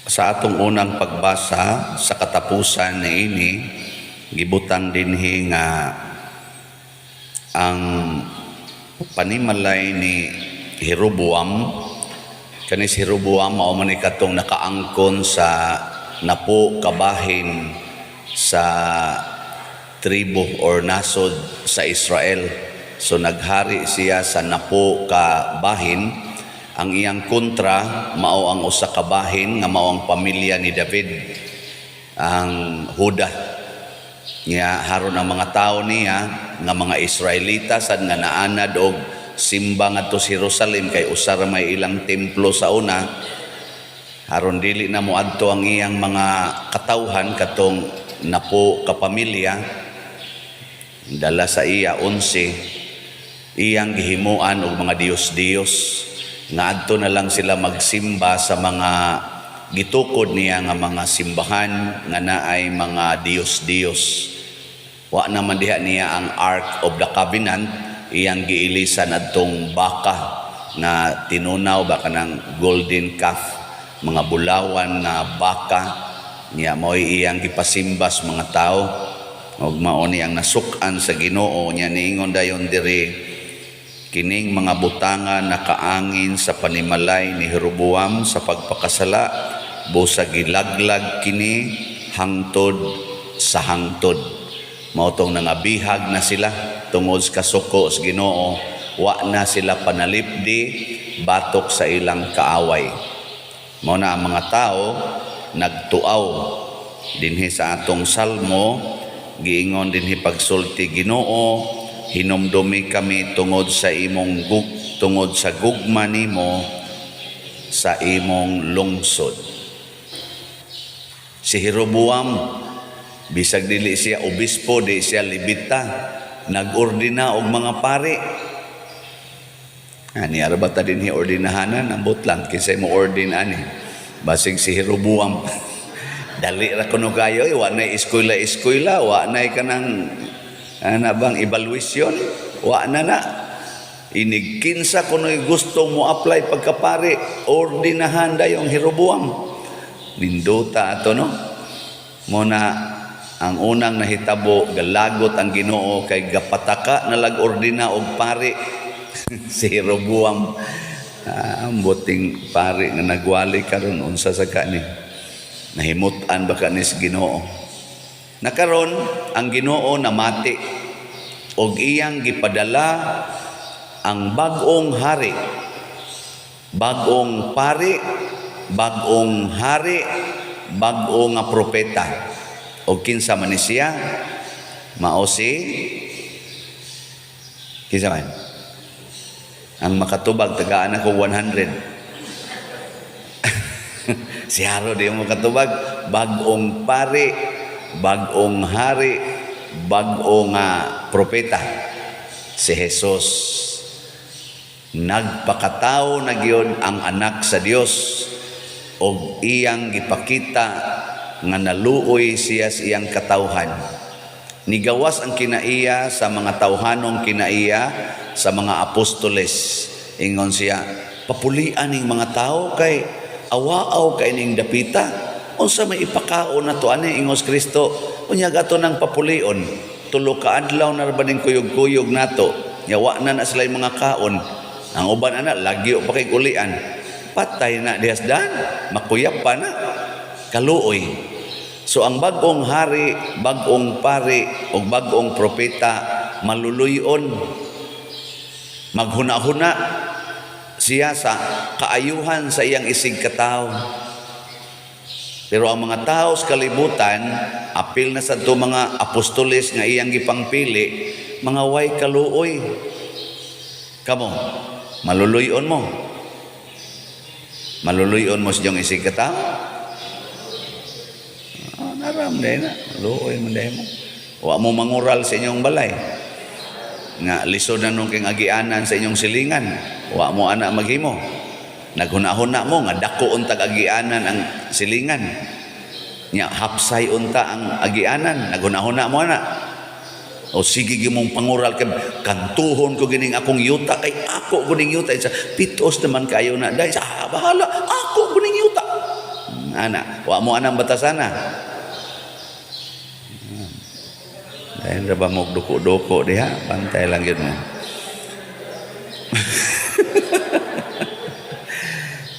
Sa atong unang pagbasa sa katapusan niini, gibutang dinhi nga ang panimalay ni Jeroboam. Kani si Jeroboam mao man katong nakaangkon sa napo kabahin sa tribo or nasod sa Israel. So naghari siya sa napo ka bahin. Ang iyang kontra mao ang usa ka bahin nga mao ang pamilya ni David, ang Huda. Nya haron ang mga tao niya nga mga Israelita sad nga naanad og simba ngadto sa Jerusalem kay usa ra may ilang templo sa una. Haron dili na moadto ang iyang mga katawhan katong napo ka pamilya. Dala sa iya 11 iyang gihimuan og mga Dios-Dios nga adto na lang sila magsimba sa mga gitukod niya nga mga simbahan nga naay mga Dios-Dios. Wa naman diha niya ang Ark of the Covenant, iyang giilisan adtong baka na tinunaw baka ng golden calf, mga bulawan na baka niya mo'y iyang gipasimbas mga tao ug mao ni ang nasuk-an sa Ginoo niya niingon dayon diri. Kining mga butangan nakaangin sa panimalay ni Jeroboam sa pagpakasala, busa gilaglag kini hangtod sa hangtod. Mautong nangabihag na sila tungod sa kasuko sa Ginoo, wa na sila panalipdi batok sa ilang kaaway. Mao na ang mga tao nagtuaw dinhi sa atong salmo, giingon dinhi pagsulti Ginoo, hinumdumi kami tungod sa tungod sa gugma nimo sa imong lungsod. Si Jeroboam bisag dili siya obispo, di siya libita, nagordina og mga pari. Ani arabata din ordinahanan ambot lang kinsa mo ordin ani. Basig si Jeroboam dali ra kuno kayo, wa na eskwela, wa na kanang bang evaluation, wa na inigkinsa kuno'y gusto mo apply pagkapari, ordinahan dayong Jeroboam. Linduta ato no. Muna ang unang nahitabo galagot ang Ginoo kay gapataka na lag-ordina og pari si Jeroboam. Ang buting pari nga nagwali karon unsa sa kani, nahimutan ba kani sa Ginoo. Nakaron ang Ginoo namati og iyang gipadala ang bag-ong hari, bag-ong pari, bag-ong hari, bag-ong nga propeta. Og kinsa man ni siya? Mao si kinsa man? Ang makatubag tagaan ako 100. Si Haro di mo makatubag, bag-ong pari, bag-ong hari, bag-ong propeta, si Jesus. Nagpakatao na gyud ang anak sa Dios og iyang gipakita nga naluoy siya sa iyang katawhan. Nigawas ang kinaiya sa mga tawhanong kinaiya sa mga apostoles. Ingon siya, papulian ning mga tao kay awaaw kay ning dapita. Unsa may ipakaon na to ani ingos Kristo, unya gato nang papulion, tulo ka adlaw na ba ning kuyog-kuyog nato, yawa na sila yung mga kaon. Ang uban ana lagyo pa kay ulian, patay na dihasdan, makuyap pa na kaluoy. So ang bag-ong hari, bag-ong pari o bag-ong propeta maluluyon, maghuna-huna siya sa kaayuhan sa iyang isig katao. Pero ang mga tao sa kalibutan, apil na sa ito mga apostoles nga iyang gipangpili, mga way kaluoy. Kamo, maluluyon mo. Maluluyon mo sa iyong isig katao. Naram dahil na, luoy mo dahil mo. Wa mo mangural sa inyong balay. Nga lisod na nung king agianan sa inyong silingan. Wa mo anak maghimo. Naghuna-huna mo nga dako untag agianan ang silingan. Nya hapsay unta ang agianan, naghuna-huna mo na. O sige gimong pangural kay kantuhon ko gining akong yuta kay ako kuning yuta sa pitos naman kayo na dahil sa bahala ako kuning yuta. ana. Wa mo anang batasana. Dahil ra ba mo duko-duko diha, pantay lang yun mo.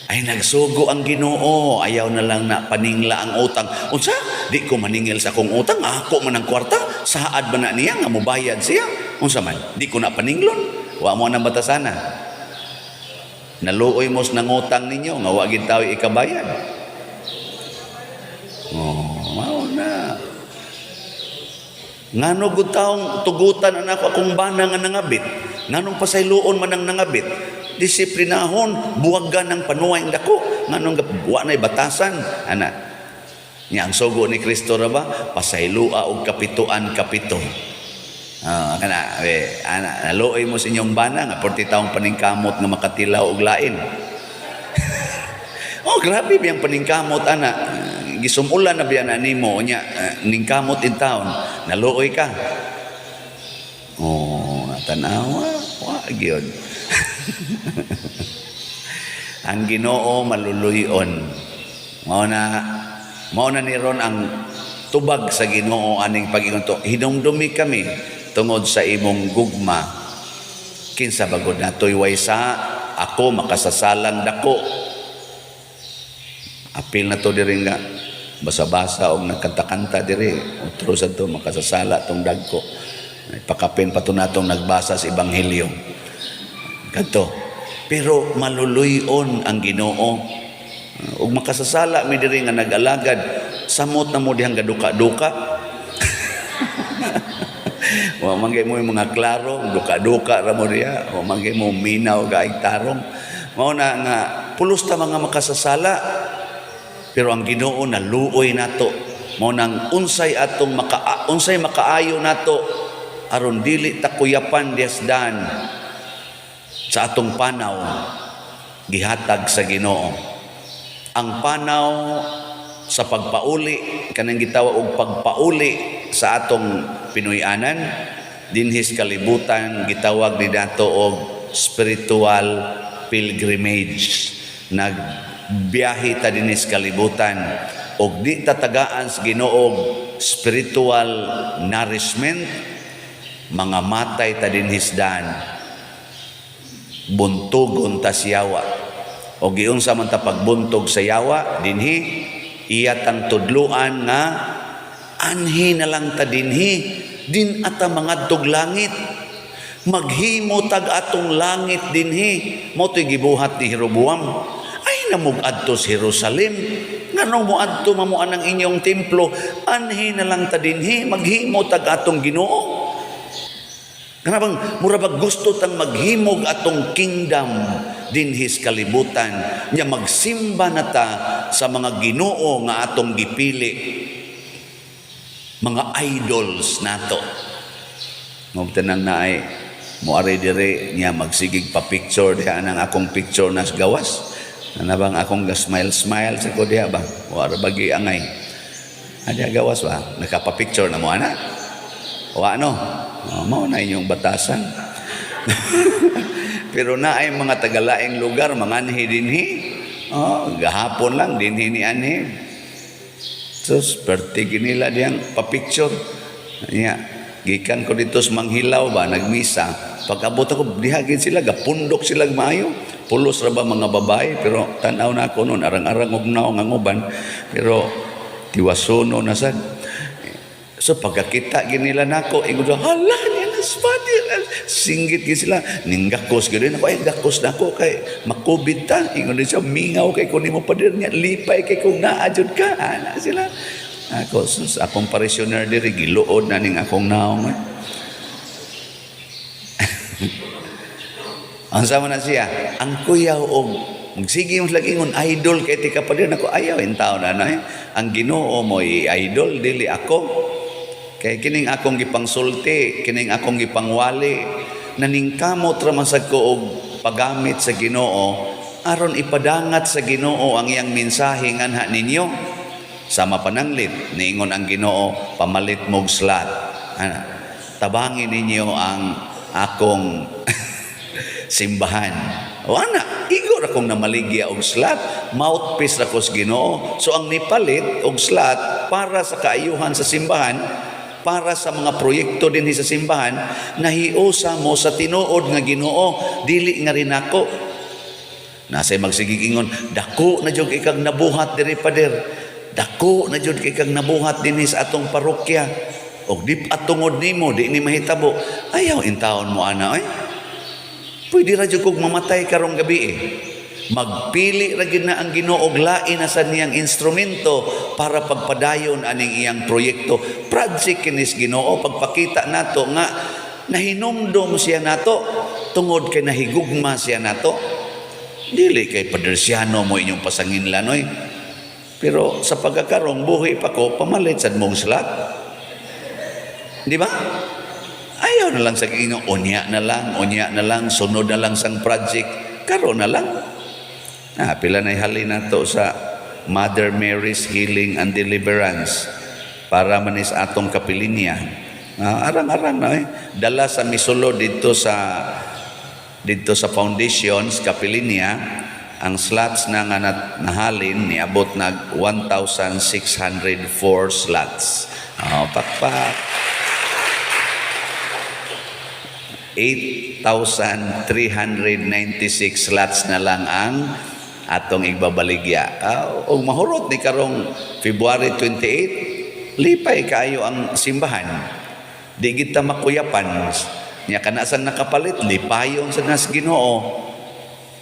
Ay nagsugo ang Ginoo, ayaw na lang na paningla ang utang. Unsa? Di ko maningil sa akong utang, ako man ang kwarta, saad ba na niya nga mobayad siya? Unsa man? Di ko na paninglon. Wa mo nang batasana. Naluoy mos nang utang ninyo, nga wa gid tawo ikabayad. Mao na. Ngano gud taong tugutan anak akong bana nga nangabit? Nganong pasayloon man ang nangabit? Disiplinahon, buwagan ng panuway ng dako. Nganong wa na'y batasan? Ana, niya ang sugo ni Kristo ra ba? Pasaylua og kapituan kapito. Ana, naluoy mo sa inyong bana nga 40 taong paningkamot nga makatilaw og lain. Grabe biyang paningkamot, ana. Gisumulan na biyan nimo nya ningkamot in town. Naluoy ka. Tanawa, wa gyud. Ang Ginoo maluluyon. Mao na ni ron ang tubag sa Ginoo aning pag-ingon to. Hinumdumi kami tungod sa imong gugma. Kinsa bagod natoy waysa ako makasasalang dako. Apil na to diri nga basa-basa og nagkanta-kanta diri. Utro sa to makasasala tong dagko. Ipakapin pa to natong nagbasa sa Ebanghelyo. Kadto. Pero maluluyon ang Ginoo. Ug makasasala mi diri nga nag-alagad, samot na mo dihang gaduka-duka. Wa manggay mo yung mga klaro, duka-duka ra mo diha, wa manggay mo minaw gaig tarong. Mao na nga pulos ta mga makasasala. Pero ang Ginoo naluoy nato. Mao nang unsay makaayo nato aron dili ta kuyapan diasdan sa atong panaw gihatag sa Ginoo. Ang panaw sa pagpauli kanang gitawag og pagpauli sa atong Pinoy-anan dinhis kalibutan gitawag ni dato og spiritual pilgrimage. Nagbiyahe ta dinhis kalibutan og di tatagaan sa Ginoo spiritual nourishment. Mga matay ta dinhisdan, buntugon ta siyawa. O giunsa man ta pagbuntog sa yawa dinhi, iya tang tudluan nga anhi na lang ta dinhi, din ata mangadtog langit. Maghimo tag atong langit dinhi. Mao toy gibuhat ni Jeroboam. Ay namug adto sa Jerusalem. Ngano mo adto mamuan ang inyong templo? Anhi na lang ta dinhi, maghimo tag atong Ginoo. Kanabang murabag gusto tang maghimog atong kingdom dinhis kalibutan nya magsimba na ta sa mga Ginoo nga atong gipili, mga idols nato. Mubtanang naay moari dire nya magsigig pa picture diha nang akong picture nas gawas. Kanabang akong smile sa ko diha ba? Wa bagi angay. Ada gawas ba? Nakapa-picture na mo ana? Wa no? Mao na inyong batasan. Pero na ay mga tagalaing lugar manganhi dinhi. Gahapon lang dinhi ni anhi. So perti nila diyang pa-picture. Gikan ko dito sa Manghilaw ba nagmisa. Pag-abot ako dihagin sila gapundok sila maayo. Pulos ra ba mga babae pero tanaw na ako noon arang-arang og naw nga nguban. Pero tiwasuno na sad. So pagkakita ginila nako ingod hala niya naspati singgit gid sila ninggakos gid nako ay gakos nako kay makubit ta ingod siya mingaw kay kun nimo pader niya lipay kay kung naadjud ka ana sila ako sus akong parishioner diri giluod na ning akong naong. Ang sama na siya ang kuyaw og magsige mo lagi ngon idol kay ti kapader nako ayaw in taon na ang Ginoo mo idol dili ako. Kay kining akong gipangsulti, kining akong gipangwali, naningkamot ra man sad ko og paggamit sa Ginoo aron ipadangat sa Ginoo ang iyang mensahe nganha ninyo. Sama pananglit niingon ang Ginoo pamalit mog slat. Tabangin ninyo ang akong simbahan. O ana, igo ra kong namaligya og slot, mouthpiece ra ko sa Ginoo. So ang nipalit og slot para sa kaayuhan sa simbahan, para sa mga proyekto din sa simbahan, nahiusa mo sa tinuod nga Ginoo, dili nga rin ako. Nasay magsigig ingon, dako na jud ikag nabuhat diri pader. Dako na jud ikag nabuhat dinhi sa atong parokya. Og di atungod nimo di ni mahitabo. Ayaw intawon mo ana oy. Pwede ra jud kog mamatay karong gabi eh. Magpili ra gid na ang Ginoo og lain na sa niyang instrumento para pagpadayon aning iyang proyekto. Project kinis Ginoo pagpakita nato nga nahinumdom siya nato tungod kay nahigugma siya nato. Dili kay padersyano mo inyong pasanginlan oy. Pero sa pagkakarong buhi pa ko pamalit sad mong slot. Di ba? Ayaw na lang sa inyong unya na lang, sunod na lang sang project, karon na lang. Pila na ihalin na to sa Mother Mary's Healing and Deliverance para manis atong kapilinya. Arang-arang na dala sa misulo dito sa foundations kapilinya, ang slots na nga nahalin niabot nag 1,604 slots. Pakpak. 8,396 slots na lang ang atong igbabaligya. O mahurot ni karong February 28, lipay kayo ang simbahan. Di kita makuyapan. Nya kanasan nakapalit, lipayon sa nas Ginoo.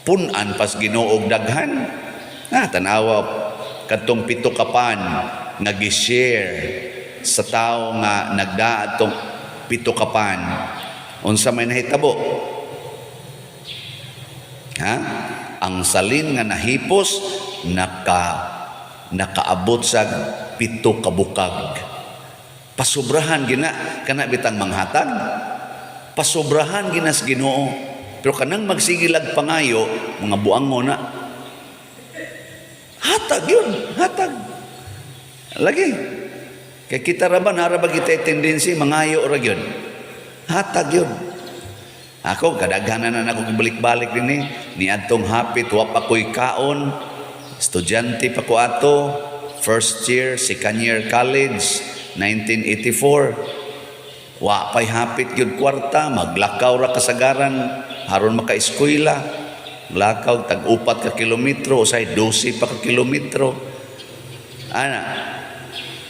Punan pas Ginoo og daghan. Tanawa kadtong pito kapan nga gi-share sa tao nga nagda atong pito kapan. Unsa may nahitabo? Ang salin nga nahipos nakaabot sa pito kabukag. Pasubrahan gina kana bitang manghatag. Pasubrahan gina sa Ginoo. Pero kanang magsigilag pangayo mga buang mo na. Hatag yun, hatag. Lagi. Kay kita raban haraba kita tendency mangayo ra gyud. Hatag yun. Ako, kadaghanan na ako balik-balik din ni adtong hapit, wa pa ko'y kaon, estudyante pa ko ato, first year, second year college, 1984. Wa pa'y hapit yun kwarta, maglakaw ra kasagaran, haron maka-eskwela, lakaw, tag-upat ka kilometro, usay 12 pa ka kilometro.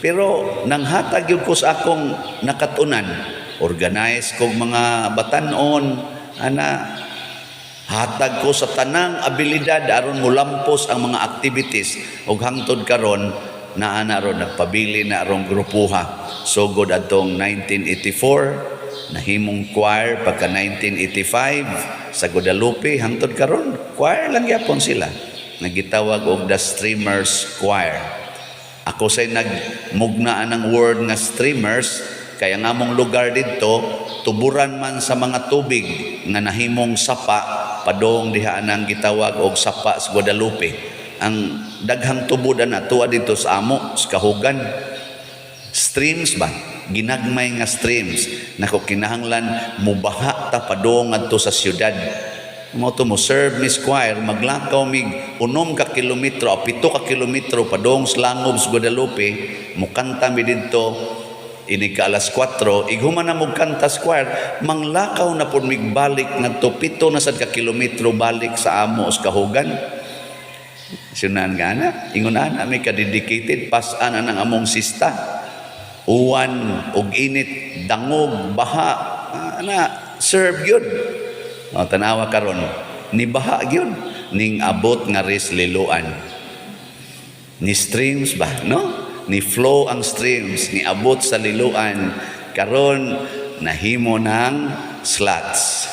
Pero nang hatag yun ko sa akong nakatunan, organize kong mga batanon, hatag ko sa tanang abilidad aron mulampos ang mga activities ug hangtod karon naa na ron nagpabili na arong grupuha. So good atong 1984 nahimong choir pagka 1985 sa Guadalupe hangtod karon choir lang gyapon sila. Nagitawag og the Streamers Choir. Ako say nagmugnaan ng word nga streamers. Kaya nga mong lugar dito, tuburan man sa mga tubig nga nahimong sapa, padong diha nang gitawag og sapa sa Guadalupe. Ang daghang tubudan na tuwa dito sa amo, sa kahugan. Streams ba? Ginagmay nga streams. Nako kinahanglan mubaha ta padong adto sa syudad. Mo serve Miss Choir, maglakaw mig 6 ka kilometro, 7 ka kilometro padong sa Langob sa Guadalupe, mukanta mi dito. Ini ka alas 4, ighuman na mong kantas choir, manglakaw na po migbalik ngadto 7 na sad ka kilometro balik sa amo sa kahugan. Sunan nga na, ingon na may kadedicated, pasan na ng among sista. Uwan, og init, dangog, baha, serve yun. Tanawa karon ni baha yun, ning abot nga res liluan. Ni streams ba, no? Ni flow ang streams, ni abot sa liluan, karon nahimo ng slots.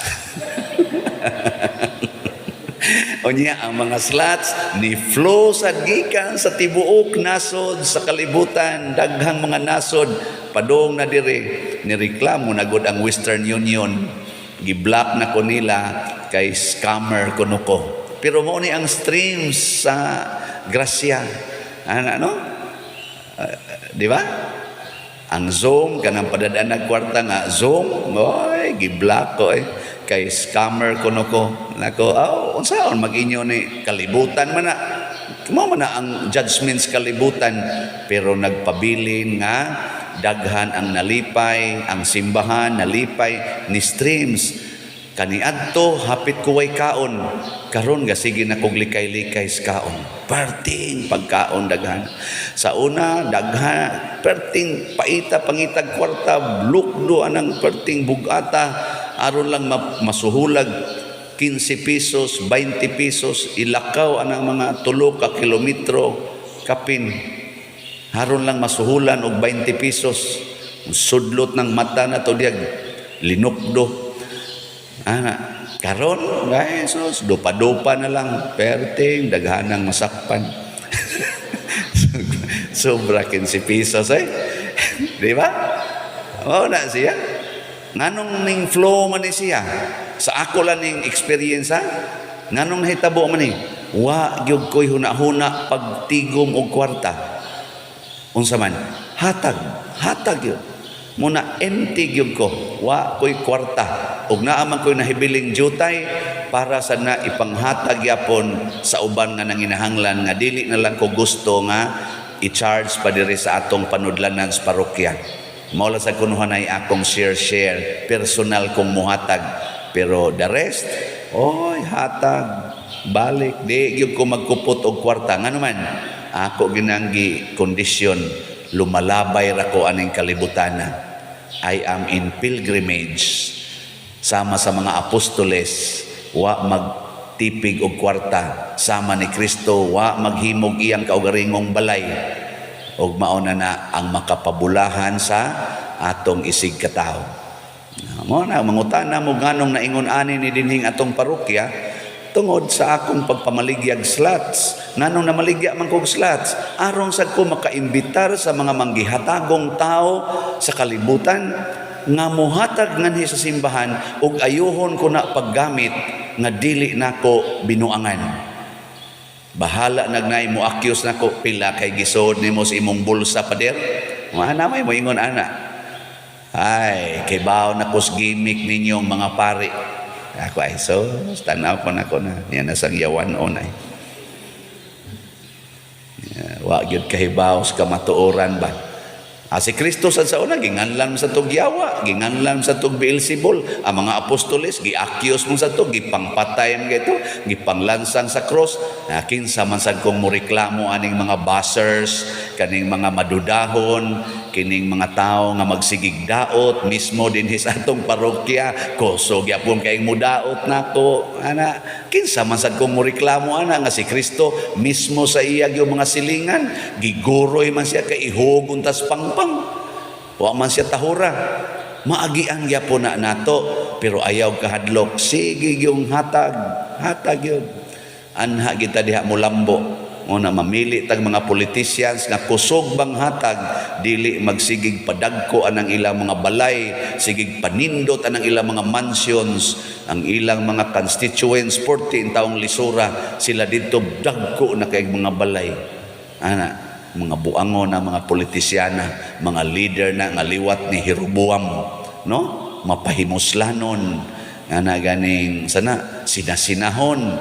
Unya ang mga slots ni flow sa gikan sa tibuok nasod sa kalibutan, daghang mga nasod padong na dire ni reklamo na gud ang Western Union, gi-block na ko nila kay scammer kuno ko. Pero mo ni ang streams sa grasya. Di ba? Ang Zoom kanang padadaan kwarta nga Zoom, giblock ko kay scammer kuno ko nako unsaon mag-inyo ni kalibutan man na mao man na ang judgments kalibutan, pero nagpabilin nga daghan ang nalipay, ang simbahan nalipay ni streams. Kaniadto hapit kuway kaon, karon ga sige na kog likay-likay sa kaon. Perting pagkaon daghan. Sa una daghan perting paita pangitag kwarta, lukdo anang perting bugata aron lang masuhulag 15 pesos, 20 pesos, ilakaw anang mga 3 ka kilometro kapin. Haron lang masuhulan og 20 pesos. Sudlot ng mata na to diag linukdo. Karon Jesus, dupa-dupa na lang, perting daghanang masakpan. Sobra 15 pesos di ba? Na siya. Nganong ning flow man ni siya? Sa ako lang ning experience nganong nahitabo man ni? Wa gyud koy huna-huna pagtigom og kwarta. Unsa man? Hatag yun. Muna empty gyud ko, wa ko'y kwarta. Ug naa man ko'y nahibiling jutay para sa na ipanghatag yapon sa uban nga nanginahanglan nga dili na lang ko gusto nga i-charge pa diri sa atong panudlanan sa parokya. Mao la sa kunuhan ay akong share personal kong muhatag, pero the rest hatag balik di gyud ko magkupot og kwarta. Ngano man ako ginanggi kondisyon lumalabay ra ko aning kalibutana. I am in pilgrimage sama sa mga apostoles, wa magtipig og kwarta sama ni Kristo, wa maghimog iyang kaugaringong balay, og mauna na ang makapabulahan sa atong isig katao. Mo na mangutana mo nganong naingon ani ni dinhing atong parokya tungod sa akong pagpamaligyag slots. Nanong namaligya man kog slots aron sad ko makaimbitar sa mga manggihatagong tao sa kalibutan nga mohatag nganhi sa simbahan ug ayuhon ko na paggamit nga dili nako binuangan. Bahala nagnay mo accuse nako pila kay gisod nimo sa imong bulsa pader. Ana may mo ingon ana. Ay, kay bawo na kos gimmick ninyong mga pari. Ako ay tanaw ko na ko na. Yan na sang yawan on ay. Wa gyud kahibaw sa kamatuoran ba. Si Kristo sa una ginganlan sa tug yawa, ginganlan sa tug Beelzebul. Ang mga apostoles gi-accuse mo sa tug, gipangpatay mo gito, gipanglansang sa cross. Kinsa man sad kong moreklamo aning mga buzzers, kaning mga madudahon, kining mga tao nga magsigig daot mismo din sa atong parokya, kusog yapon kay mudaot nako. Kinsa man sad kong moreklamo nga si Kristo mismo sa iyang yung mga silingan, giguroy man siya kay ihugon tas pangpang. Wa man siya tahura. Maagian yapon na nato, pero ayaw kahadlok. Sige yung hatag yun. Anha kita diha mo lambo. Una mamili tag mga politicians nga kusog bang hatag, dili magsigig padagko anang ilang mga balay, sigig panindot anang ilang mga mansions, ang ilang mga constituents 14 taong lisura sila dito dagko na kay mga balay. Mga buangon na mga politisyana, mga leader na nga liwat ni Jeroboam, no? Mapahimuslanon ganing sana sinasinahon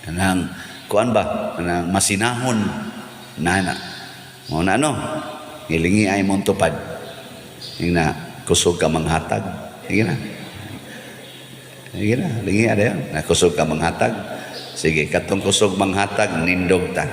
anang kuan ba nang masinahon nana mo na ilingi ay mong tupad ina kusog ka manghatag sige na lingi ada na kusog ka manghatag sige katong kusog manghatag nindog ta